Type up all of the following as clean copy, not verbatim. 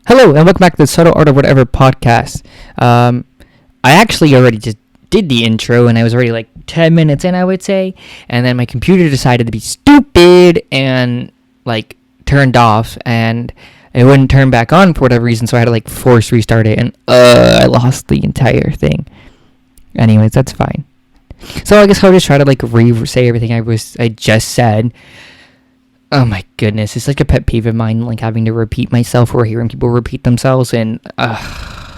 Hello, and welcome back to the Subtle Art of Whatever podcast. I actually already just did the intro, and I was already like 10 minutes in, I would say. And then my computer decided to be stupid and like turned off, and it wouldn't turn back on for whatever reason, so I had to like force restart it, and I lost the entire thing. Anyways, that's fine. So I guess I'll just try to like say everything I just said. Oh my goodness, it's like a pet peeve of mine, like having to repeat myself or hearing people repeat themselves, and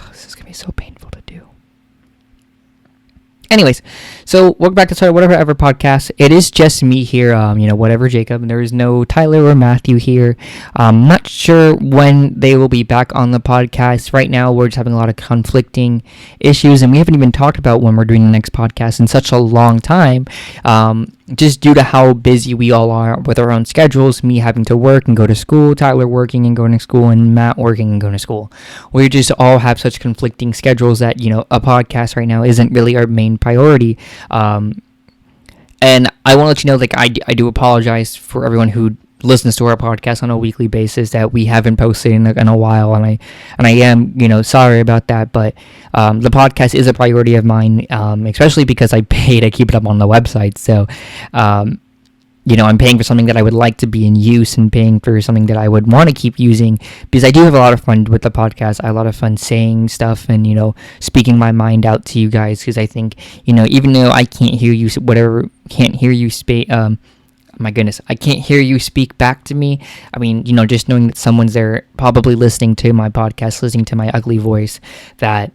this is gonna be so painful to do. Anyways, so welcome back to Whatever Ever podcast. It is just me here, whatever Jacob. There is no Tyler or Matthew here. I'm not sure when they will be back on the podcast. Right now, we're just having a lot of conflicting issues, and we haven't even talked about when we're doing the next podcast in such a long time. Just due to how busy we all are with our own schedules, me having to work and go to school, Tyler working and going to school, and Matt working and going to school. We just all have such conflicting schedules that, a podcast right now isn't really our main priority. And I want to let you know, I do apologize for everyone who listens to our podcast on a weekly basis that we haven't posted in a while, and I am sorry about that, but the podcast is a priority of mine, especially because I pay to keep it up on the website. So I'm paying for something that I would like to be in use, and paying for something that I would want to keep using, because I do have a lot of fun with the podcast. I have a lot of fun saying stuff and speaking my mind out to you guys, because I think even though I can't hear you my goodness, I can't hear you speak back to me. I mean, just knowing that someone's there probably listening to my podcast, listening to my ugly voice, that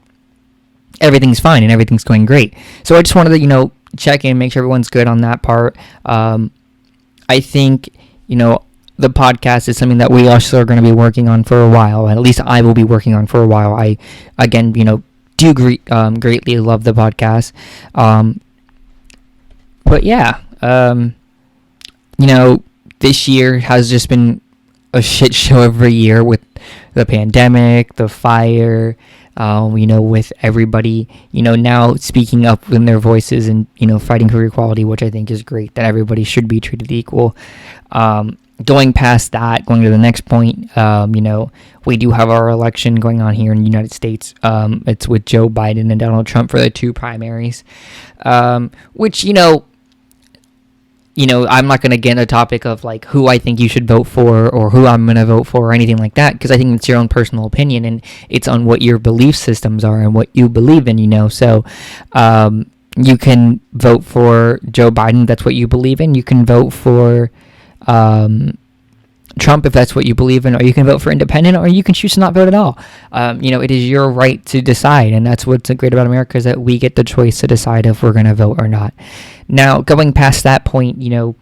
everything's fine and everything's going great. So I just wanted to, check in, make sure everyone's good on that part. I think, the podcast is something that we also are going to be working on for a while. At least I will be working on for a while. I, again, do greatly love the podcast. But yeah, this year has just been a shit show every year with the pandemic, the fire, with everybody, now speaking up in their voices and, fighting for equality, which I think is great, that everybody should be treated equal. Going past that, going to the next point, we do have our election going on here in the United States. It's with Joe Biden and Donald Trump for the two primaries, which, I'm not going to get into the topic of who I think you should vote for or who I'm going to vote for or anything like that, because I think it's your own personal opinion and it's on what your belief systems are and what you believe in, so you can vote for Joe Biden if that's what you believe in. You can vote for Trump if that's what you believe in, or you can vote for independent, or you can choose to not vote at all. It is your right to decide, and that's what's great about America, is that we get the choice to decide if we're going to vote or not. Now, going past that point, the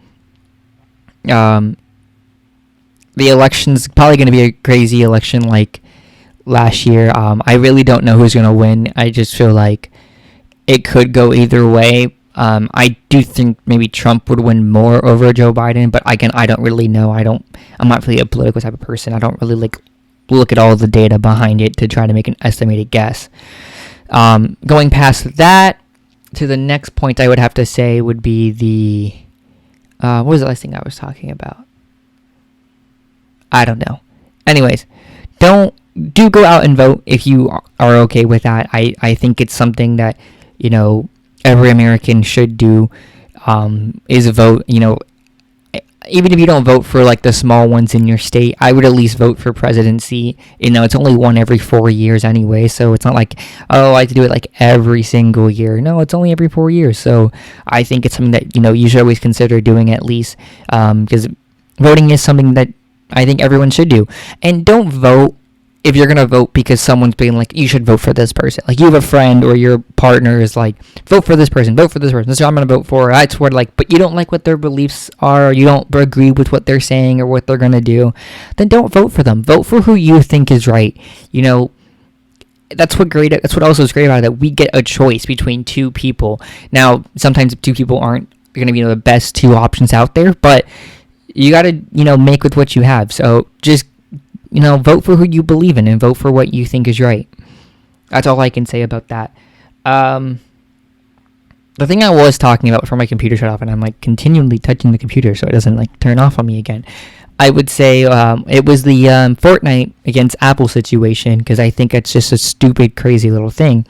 election's probably going to be a crazy election like last year. I really don't know who's going to win. I just feel like it could go either way. I do think maybe Trump would win more over Joe Biden, but again, I don't really know. I'm not really a political type of person. I don't really look at all the data behind it to try to make an estimated guess. Going past that to the next point, I would have to say would be the what was the last thing I was talking about? I don't know. Anyways, do go out and vote if you are okay with that. I think it's something that every American should do, is vote. Even if you don't vote for the small ones in your state, I would at least vote for presidency. It's only one every 4 years anyway, so it's not like, I have to do it every single year. No, it's only every 4 years. So I think it's something that you should always consider doing at least, because voting is something that I think everyone should do. And don't vote if you're going to vote because someone's being you should vote for this person. You have a friend or your partner is vote for this person, vote for this person. This is who I'm going to vote for. That's what, but you don't like what their beliefs are, or you don't agree with what they're saying or what they're going to do, then don't vote for them. Vote for who you think is right. That's what also is great about it, that we get a choice between two people. Now, sometimes two people aren't going to be the best two options out there, but you got to, make with what you have. So just vote for who you believe in and vote for what you think is right. That's all I can say about that. The thing I was talking about before my computer shut off, and I'm continually touching the computer so it doesn't turn off on me again. I would say it was the Fortnite against Apple situation, because I think it's just a stupid, crazy little thing.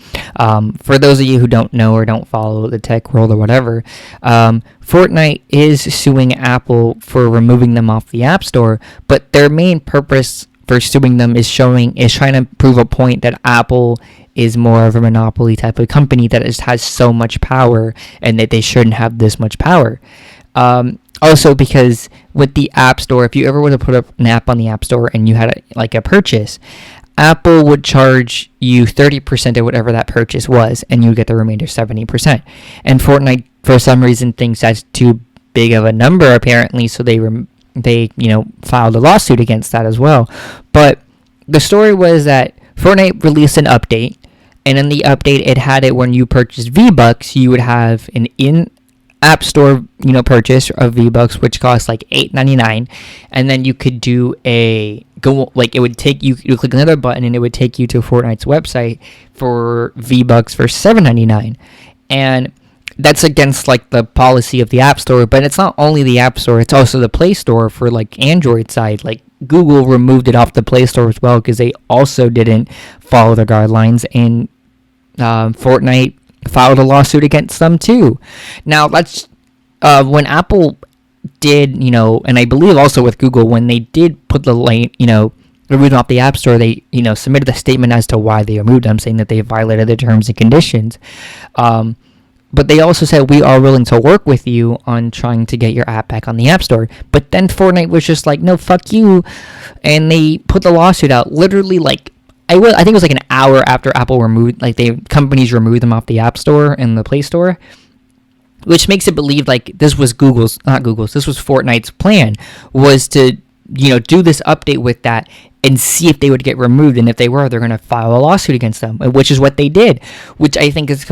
For those of you who don't know or don't follow the tech world or whatever, Fortnite is suing Apple for removing them off the App Store, but their main purpose for suing them is trying to prove a point that Apple is more of a monopoly type of company that just has so much power, and that they shouldn't have this much power. Also, because with the App Store, if you ever were to put up an app on the App Store and you had a purchase, Apple would charge you 30% of whatever that purchase was, and you get the remainder 70%. And Fortnite, for some reason, thinks that's too big of a number, apparently, so they filed a lawsuit against that as well. But the story was that Fortnite released an update, and in the update, it had it when you purchased V-Bucks, you would have an App Store, purchase of V-Bucks, which costs like $8.99, and then you could do it would take you click another button, and it would take you to Fortnite's website for V-Bucks for $7.99, and that's against the policy of the App Store. But it's not only the App Store; it's also the Play Store for Android side. Google removed it off the Play Store as well, because they also didn't follow the guidelines, and Fortnite filed a lawsuit against them too. Now that's when Apple did, and I believe also with Google, when they did put the removed them off the App Store, they submitted a statement as to why they removed them, saying that they violated the terms and conditions. But they also said, we are willing to work with you on trying to get your app back on the App Store. But then Fortnite was just like, no, fuck you, and they put the lawsuit out literally I think it was an hour after Apple removed, companies removed them off the App Store and the Play Store, which makes it believe this was this was Fortnite's plan, was to, do this update with that and see if they would get removed, and if they were, they're going to file a lawsuit against them, which is what they did, which I think is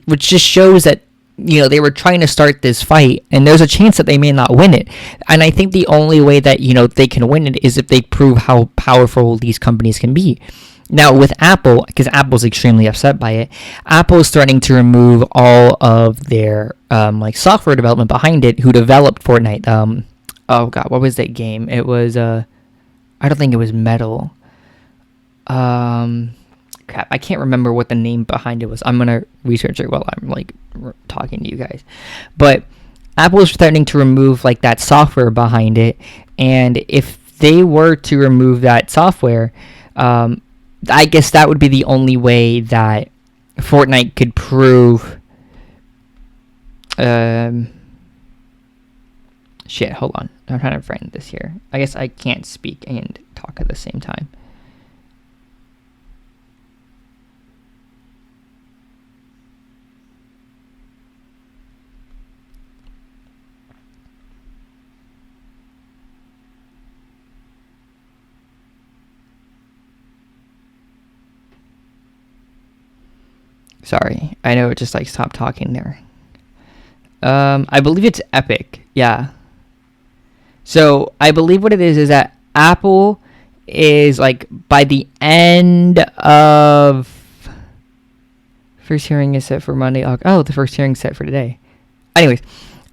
which just shows that, they were trying to start this fight, and there's a chance that they may not win it. And I think the only way that, they can win it is if they prove how powerful these companies can be. Now, with Apple, because Apple's extremely upset by it, Apple is starting to remove all of their software development behind it, who developed Fortnite. Oh god, what was that game? It was I don't think it was Metal. Crap, I can't remember what the name behind it was. I'm gonna research it while I'm talking to you guys. But Apple is starting to remove that software behind it, and if they were to remove that software, I guess that would be the only way that Fortnite could prove. Shit, hold on. I'm trying to find this here. I guess I can't speak and talk at the same time. Sorry, I know it just stopped talking there. I believe it's Epic. Yeah. So I believe what it is that Apple is by the end of first hearing is set for Monday. Oh, the first hearing set for today. Anyways,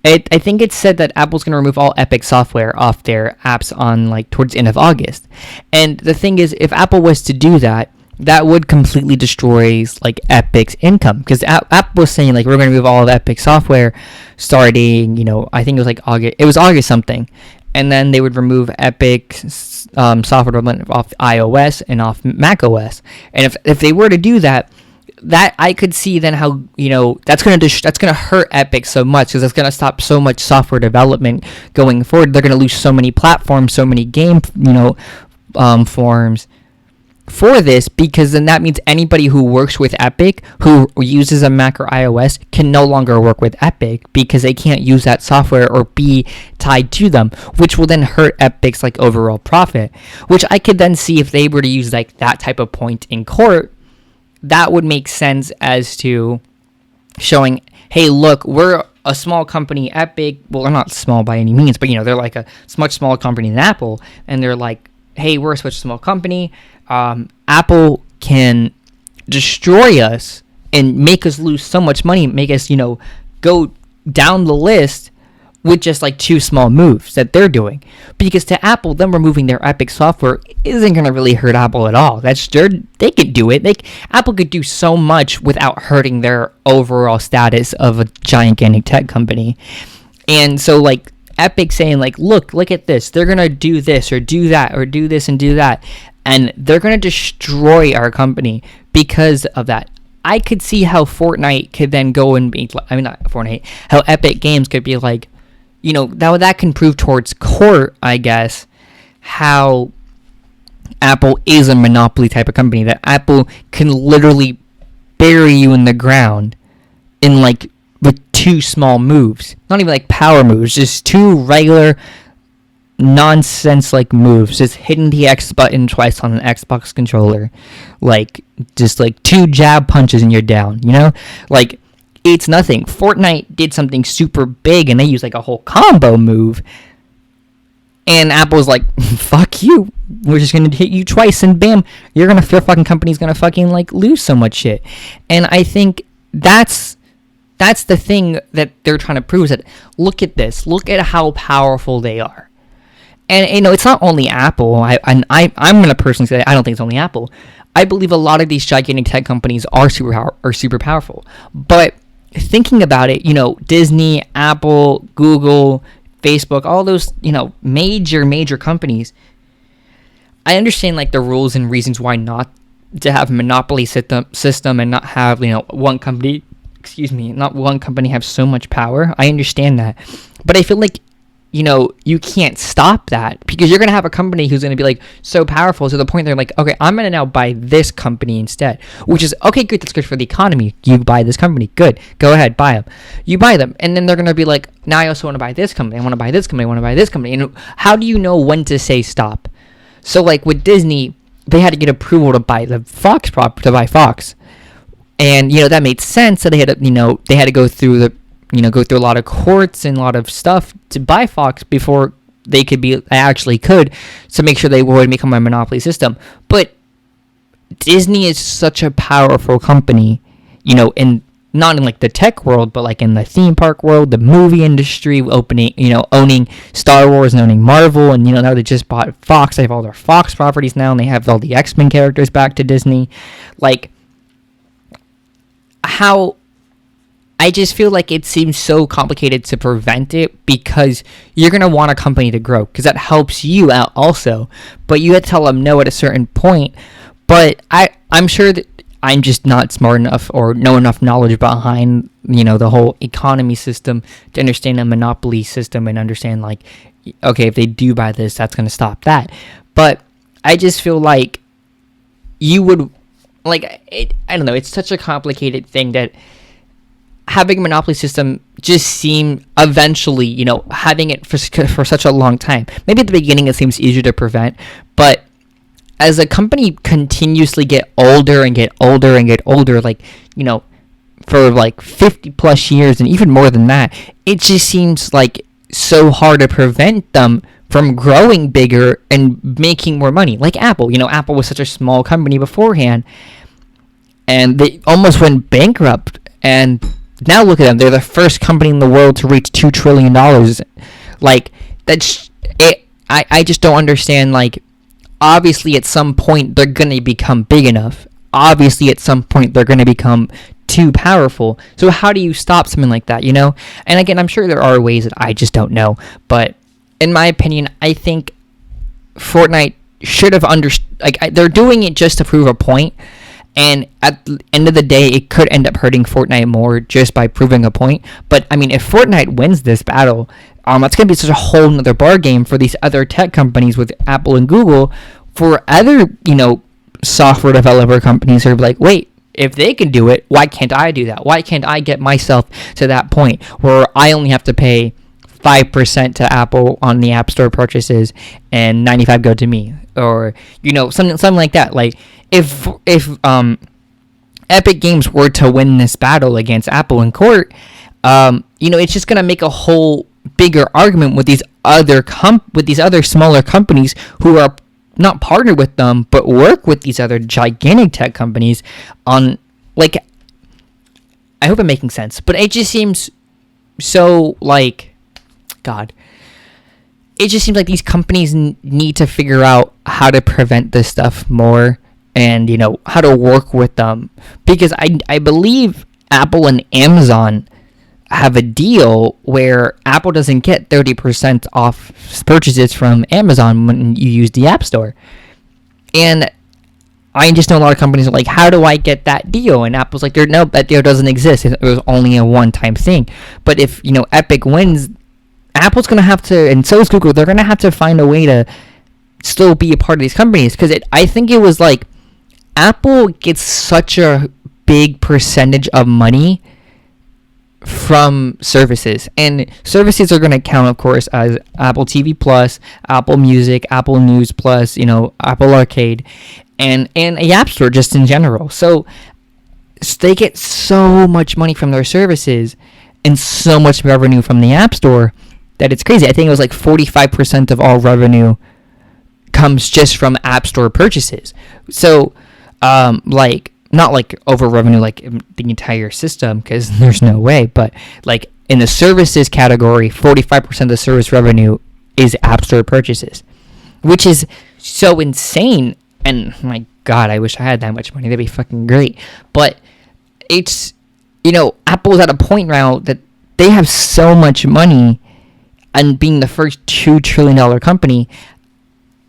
I think it's said that Apple's going to remove all Epic software off their apps on towards the end of August. And the thing is, if Apple was to do that, that would completely destroy Epic's income, because Apple was saying we're going to remove all of Epic software starting, I think it was August. It was August something, and then they would remove Epic software development off iOS and off macOS. And if they were to do that I could see then how that's gonna hurt Epic so much, because that's gonna stop so much software development going forward. They're gonna lose so many platforms, so many game forms for this, because then that means anybody who works with Epic, who uses a Mac or iOS, can no longer work with Epic, because they can't use that software or be tied to them, which will then hurt Epic's overall profit, which I could then see if they were to use that type of point in court. That would make sense as to showing, hey, look, we're a small company. Epic, well, they're not small by any means, but they're a much smaller company than Apple, and they're hey, we're such a small company. Apple can destroy us and make us lose so much money, make us, go down the list with just like two small moves that they're doing. Because to Apple, them removing their Epic software isn't going to really hurt Apple at all. They could do it. Apple could do so much without hurting their overall status of a gigantic tech company. And so like Epic saying like, look at this. They're going to do this or do that or do this and do that. And they're going to destroy our company because of that. I could see how Fortnite could then go and be, not Fortnite, how Epic Games could be like, that can prove towards court, I guess, how Apple is a monopoly type of company, that Apple can literally bury you in the ground in like with two small moves, not even like power moves, just two regular nonsense like moves, just hitting the X button twice on an Xbox controller, like just like two jab punches and you're down, like it's nothing. Fortnite did something super big and they used like a whole combo move, and Apple's like, fuck you, we're just gonna hit you twice and bam, your fucking company's gonna fucking like lose so much shit. And I think that's the thing that they're trying to prove, is that look at this, look at how powerful they are. And it's not only Apple. I'm going to personally say I don't think it's only Apple. I believe a lot of these gigantic tech companies are super powerful. But thinking about it, Disney, Apple, Google, Facebook, all those, major companies, I understand like the rules and reasons why not to have a monopoly system and not have, one company, not one company have so much power. I understand that. But I feel like you can't stop that, because you're going to have a company who's going to be like so powerful to the point they're like, okay, I'm going to now buy this company instead, which is okay, good. That's good for the economy. You buy this company. Good. Go ahead. Buy them. You buy them. And then they're going to be like, now I also want to buy this company. I want to buy this company. I want to buy this company. And how do you know when to say stop? So like with Disney, they had to get approval to buy the Fox to buy Fox. And, that made sense. So they had to, they had to go through a lot of courts and a lot of stuff to buy Fox before they could to make sure they would become a monopoly system. But Disney is such a powerful company, in not in like the tech world, but like in the theme park world, the movie industry, owning Star Wars and owning Marvel, and now they just bought Fox. They have all their Fox properties now, and they have all the X-Men characters back to Disney. Like, how I just feel like it seems so complicated to prevent it, because you're going to want a company to grow, because that helps you out also. But you have to tell them no at a certain point. But I'm sure that I'm just not smart enough or know enough knowledge behind, the whole economy system to understand a monopoly system and understand like, okay, if they do buy this, that's going to stop that. But I just feel like you would, like, I don't know, it's such a complicated thing that having a monopoly system just seem eventually, having it for such a long time. Maybe at the beginning it seems easier to prevent, but as a company continuously get older and get older and get older, like, for like 50 plus years and even more than that, it just seems like so hard to prevent them from growing bigger and making more money. Like Apple, Apple was such a small company beforehand, and they almost went bankrupt, and now look at them. They're the first company in the world to reach $2 trillion. Like, that's it. I just don't understand. Like, obviously at some point they're going to become big enough. Obviously at some point they're going to become too powerful. So how do you stop something like that, And again, I'm sure there are ways that I just don't know. But in my opinion, I think Fortnite should have understood. Like, they're doing it just to prove a point. And at the end of the day, it could end up hurting Fortnite more just by proving a point. But, I mean, if Fortnite wins this battle, it's going to be such a whole nother bar game for these other tech companies with Apple and Google, for other, software developer companies who are like, wait, if they can do it, why can't I do that? Why can't I get myself to that point where I only have to pay 5% to Apple on the App Store purchases and 95 go to me? Or, something like that. Like, if Epic Games were to win this battle against Apple in court, it's just gonna make a whole bigger argument with these other smaller companies who are not partnered with them but work with these other gigantic tech companies on, like, I hope I'm making sense, but it just seems so, like, God. It just seems like these companies need to figure out how to prevent this stuff more, and how to work with them, because I believe Apple and Amazon have a deal where Apple doesn't get 30% off purchases from Amazon when you use the App Store. And I just know a lot of companies are like, how do I get that deal? And Apple's like, no, that deal doesn't exist. It was only a one-time thing. But if Epic wins, Apple's going to have to, and so is Google, they're going to have to find a way to still be a part of these companies. Because I think it was like, Apple gets such a big percentage of money from services. And services are going to count, of course, as Apple TV Plus, Apple Music, Apple News Plus, Apple Arcade, and a App Store just in general. So they get so much money from their services and so much revenue from the App Store that it's crazy. I think it was like 45% of all revenue comes just from App Store purchases. So, not like over revenue like the entire system, because there's no way, but like in the services category, 45% of the service revenue is App Store purchases, which is so insane. And my God, I wish I had that much money. That'd be fucking great. But it's, Apple's at a point now that they have so much money, and being the first $2 trillion company.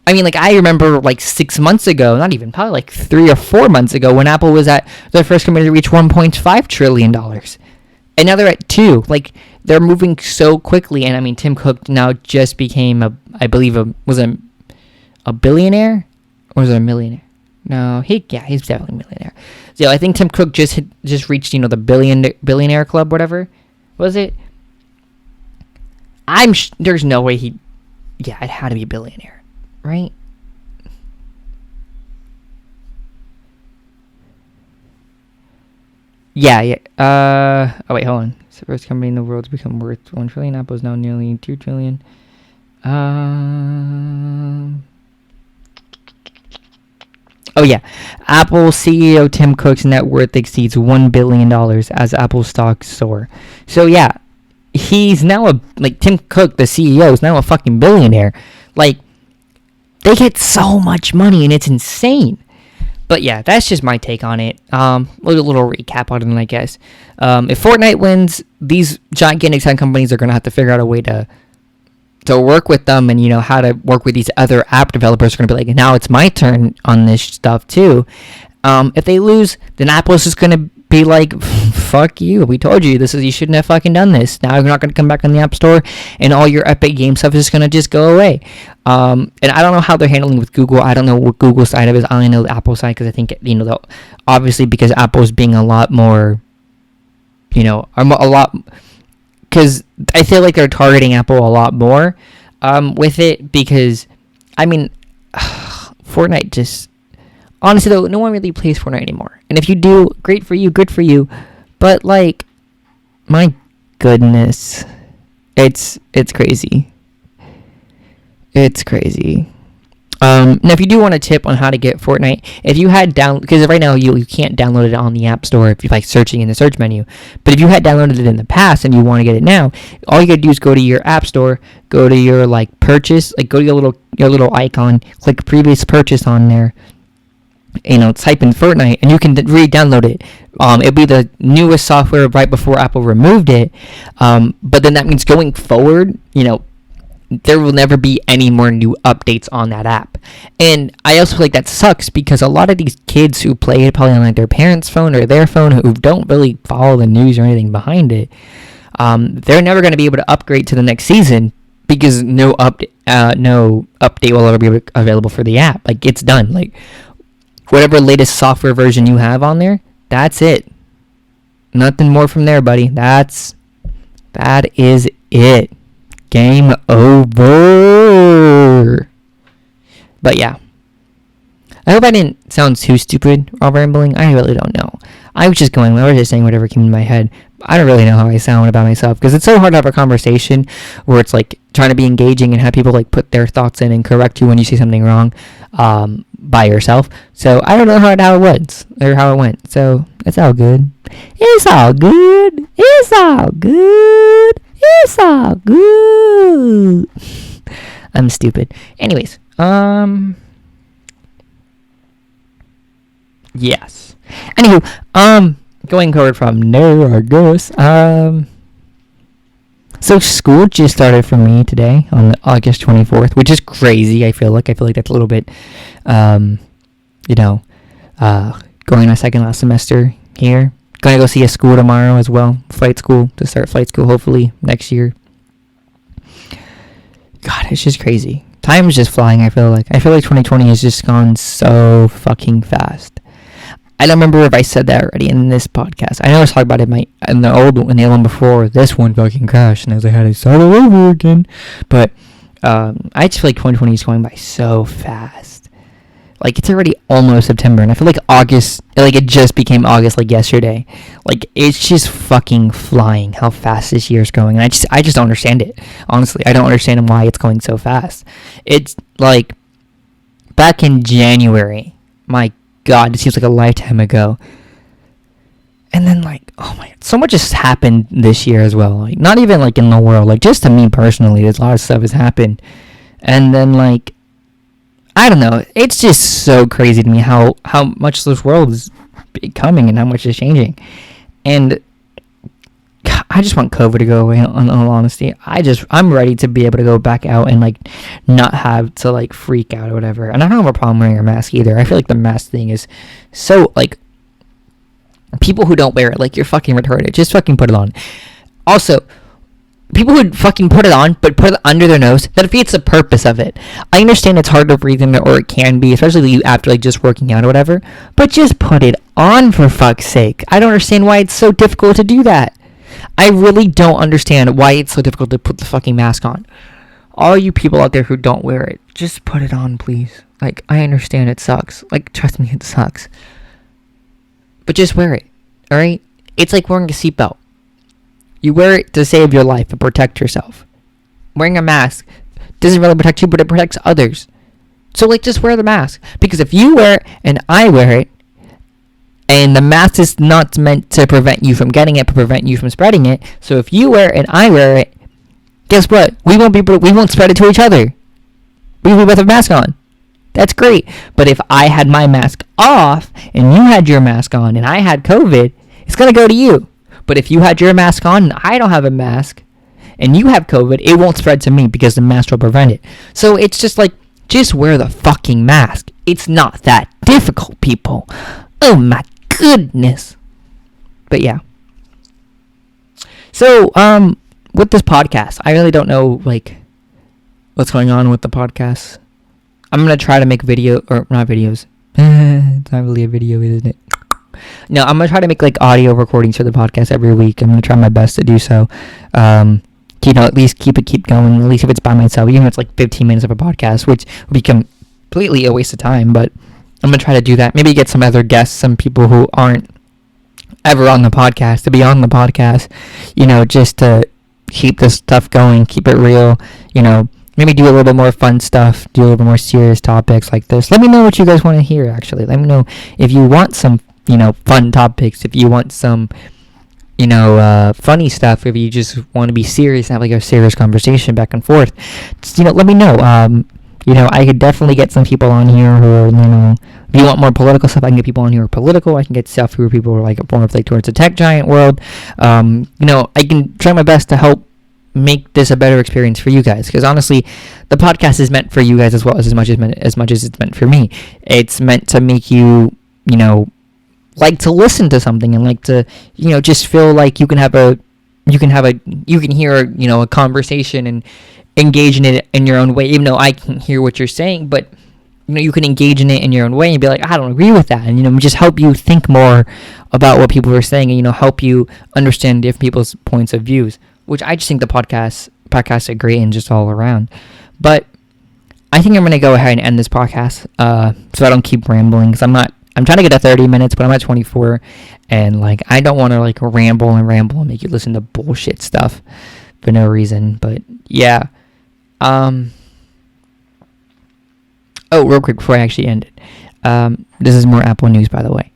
I mean, like, I remember, like, 6 months ago, not even, probably, like, 3 or 4 months ago, when Apple was at the first company to reach $1.5 trillion. And now they're at 2. Like, they're moving so quickly. And, I mean, Tim Cook now just became, I believe, was a billionaire? Or was it a millionaire? No, he's definitely a millionaire. So, I think Tim Cook just reached, the billionaire club, whatever. Was it? There's no way it had to be a billionaire. Right? Yeah. Oh wait, hold on. It's the first company in the world to become worth $1 trillion. Apple is now nearly $2 trillion. Oh yeah. Apple CEO Tim Cook's net worth exceeds $1 billion as Apple stocks soar. So yeah, he's now Tim Cook, the CEO, is now a fucking billionaire. Like, they get so much money, and it's insane. But yeah, that's just my take on it. Little recap on it, I guess. If Fortnite wins, these gigantic tech companies are going to have to figure out a way to work with them, and how to work with these other app developers. Are going to be like, now it's my turn on this stuff too. If they lose, then Apple's just going to be like, fuck you, we told you you shouldn't have fucking done this. Now you're not going to come back on the App Store, and all your Epic game stuff is going to just go away. And I don't know how they're handling with Google. I don't know what Google's side of it is. I only know the Apple side, because I think obviously, because Apple's being a lot more, because I feel like they're targeting Apple a lot more with it, because I mean, Fortnite just, honestly though, no one really plays Fortnite anymore. And if you do, great for you, good for you. But like, my goodness, it's crazy. It's crazy. Now, if you do want a tip on how to get Fortnite, if you had because right now you can't download it on the App Store if you're searching in the search menu. But if you had downloaded it in the past and you want to get it now, all you gotta do is go to your App Store, go to your purchase, go to your little icon, click previous purchase on there. Type in Fortnite, and you can re-download it. It'll be the newest software right before Apple removed it. But then that means going forward, there will never be any more new updates on that app. And I also feel like that sucks, because a lot of these kids who play it probably on their parents' phone or their phone, who don't really follow the news or anything behind it, they're never going to be able to upgrade to the next season, because no update will ever be available for the app. It's done. Whatever latest software version you have on there, that's it. Nothing more from there, buddy. That is it. Game over. But yeah, I hope I didn't sound too stupid while rambling. I really don't know. I was just saying whatever came in my head. I don't really know how I sound about myself, because it's so hard to have a conversation where it's trying to be engaging and have people put their thoughts in and correct you when you say something wrong by yourself. So I don't know how it was or how it went. So it's all good. It's all good. It's all good. It's all good. I'm stupid. Anyways, yes. Anywho, going forward from there, I guess. So school just started for me today on August 24th, which is crazy. I feel like that's a little bit, going on second last semester here. Going to go see a school tomorrow as well. Flight school, to start flight school hopefully next year. God, it's just crazy. Time is just flying, I feel like. 2020 has just gone so fucking fast. I don't remember if I said that already in this podcast. I know I was talking about it in the old one before. This one fucking crashed, and I was like, I had to start all over again. But I just feel like 2020 is going by so fast. Like, it's already almost September, and I feel like August, like, it just became August, like, yesterday. Like, it's just fucking flying how fast this year is going, and I just don't understand it. Honestly, I don't understand why it's going so fast. It's, like, back in January, my God, it seems like a lifetime ago. And then, like, oh my God, so much has happened this year as well. Like, not even, like, in the world. Like, just to me personally, there's a lot of stuff has happened. And then, like, I don't know. It's just so crazy to me how much this world is becoming and how much is changing. And I just want COVID to go away, in all honesty. I'm ready to be able to go back out and, like, not have to, like, freak out or whatever. And I don't have a problem wearing a mask either. I feel like the mask thing is so, like, people who don't wear it, like, you're fucking retarded. Just fucking put it on. Also, people who fucking put it on, but put it under their nose, that defeats the purpose of it. I understand it's hard to breathe in it, or it can be, especially after, like, just working out or whatever. But just put it on, for fuck's sake. I don't understand why it's so difficult to do that. I really don't understand why it's so difficult to put the fucking mask on. All you people out there who don't wear it, just put it on, please. Like, I understand it sucks. Like, trust me, it sucks. But just wear it, alright? It's like wearing a seatbelt. You wear it to save your life and protect yourself. Wearing a mask doesn't really protect you, but it protects others. So, like, just wear the mask. Because if you wear it and I wear it, and the mask is not meant to prevent you from getting it, but prevent you from spreading it. So if you wear it and I wear it, guess what? We won't spread it to each other. We both have a mask on. That's great. But if I had my mask off and you had your mask on and I had COVID, it's gonna go to you. But if you had your mask on and I don't have a mask and you have COVID, it won't spread to me because the mask will prevent it. So it's just like, just wear the fucking mask. It's not that difficult, people. Oh my goodness. But yeah. So, with this podcast, I really don't know, like, what's going on with the podcast. I'm going to try to make not videos. It's not really a video, isn't it? No, I'm going to try to make, like, audio recordings for the podcast every week. I'm going to try my best to do so. At least keep going, at least if it's by myself, even if it's, like, 15 minutes of a podcast, which would become completely a waste of time, but I'm going to try to do that. Maybe get some other guests, some people who aren't ever on the podcast, to be on the podcast, just to keep this stuff going, keep it real, maybe do a little bit more fun stuff, do a little bit more serious topics like this. Let me know what you guys want to hear, actually. Let me know if you want some, fun topics, if you want some, funny stuff, if you just want to be serious and have, like, a serious conversation back and forth. Just, let me know. I could definitely get some people on here who are, if you want more political stuff, I can get people on here who are political. I can get stuff who are people who are, like, more of, like, towards the tech giant world. I can try my best to help make this a better experience for you guys, because honestly, the podcast is meant for you guys as well as much as it's meant for me. It's meant to make you, like to listen to something and like to, just feel like you can hear, a conversation and engage in it in your own way, even though I can hear what you're saying, but you can engage in it in your own way and be like, I don't agree with that, and just help you think more about what people are saying, and help you understand different people's points of views, which I just think the podcasts are great and just all around. But I think I'm gonna go ahead and end this podcast so I don't keep rambling, because I'm trying to get to 30 minutes, but I'm at 24, and, like, I don't want to, like, ramble and make you listen to bullshit stuff for no reason. But yeah. Oh, real quick before I actually end it. This is more Apple news, by the way.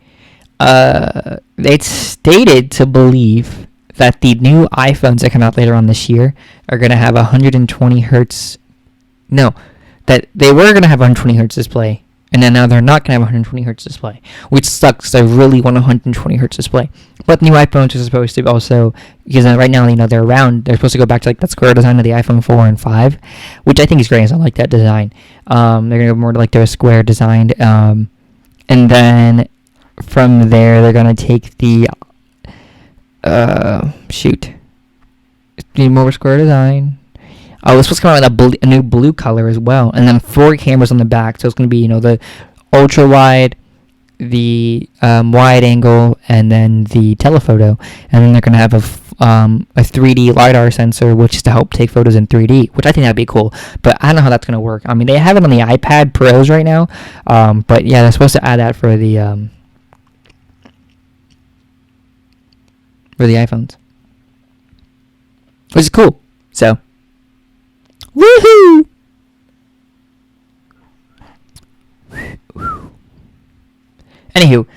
It's stated to believe that the new iPhones that come out later on this year are going to have 120 hertz. No, that they were going to have 120 hertz display, and then now they're not going to have 120 hertz display, which sucks. I really want a 120 hertz display. But new iPhones are supposed to also, because right now, they're round. They're supposed to go back to like that square design of the iPhone 4 and 5, which I think is great. I like that design. They're going to go more to like their square design. And then from there, they're going to take the, more square design. Oh, it's supposed to come out with a new blue color as well. And then 4 cameras on the back. So it's going to be, the ultra wide, the wide angle, and then the telephoto. And then they're going to have a 3D LiDAR sensor, which is to help take photos in 3D, which I think that'd be cool. But I don't know how that's going to work. I mean, they have it on the iPad Pros right now. But yeah, they're supposed to add that for the iPhones, which is cool. So, woohoo! Anywho,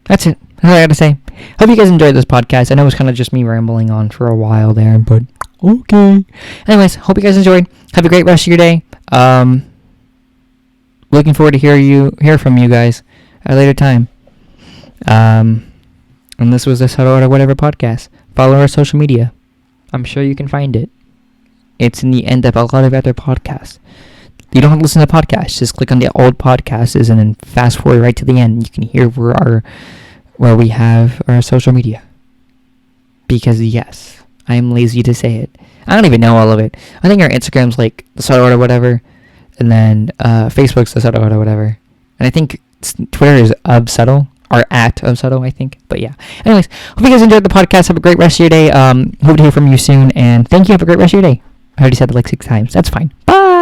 that's it. That's all I gotta say. Hope you guys enjoyed this podcast. I know it was kind of just me rambling on for a while there, but okay. Anyways, hope you guys enjoyed. Have a great rest of your day. Looking forward to hear from you guys at a later time. And this was the Subtle or Whatever podcast. Follow our social media. I'm sure you can find it. It's in the end of a lot of other podcasts. You don't have to listen to podcasts. Just click on the old podcasts and then fast forward right to the end. You can hear where we have our social media. Because yes, I am lazy to say it. I don't even know all of it. I think our Instagram's like the Subtle or Whatever, and then Facebook's the Subtle or Whatever, and I think Twitter is @subtle or @subtle, I think. But yeah. Anyways, hope you guys enjoyed the podcast. Have a great rest of your day. Hope to hear from you soon, and thank you. Have a great rest of your day. I already said it like 6 times. That's fine. Bye.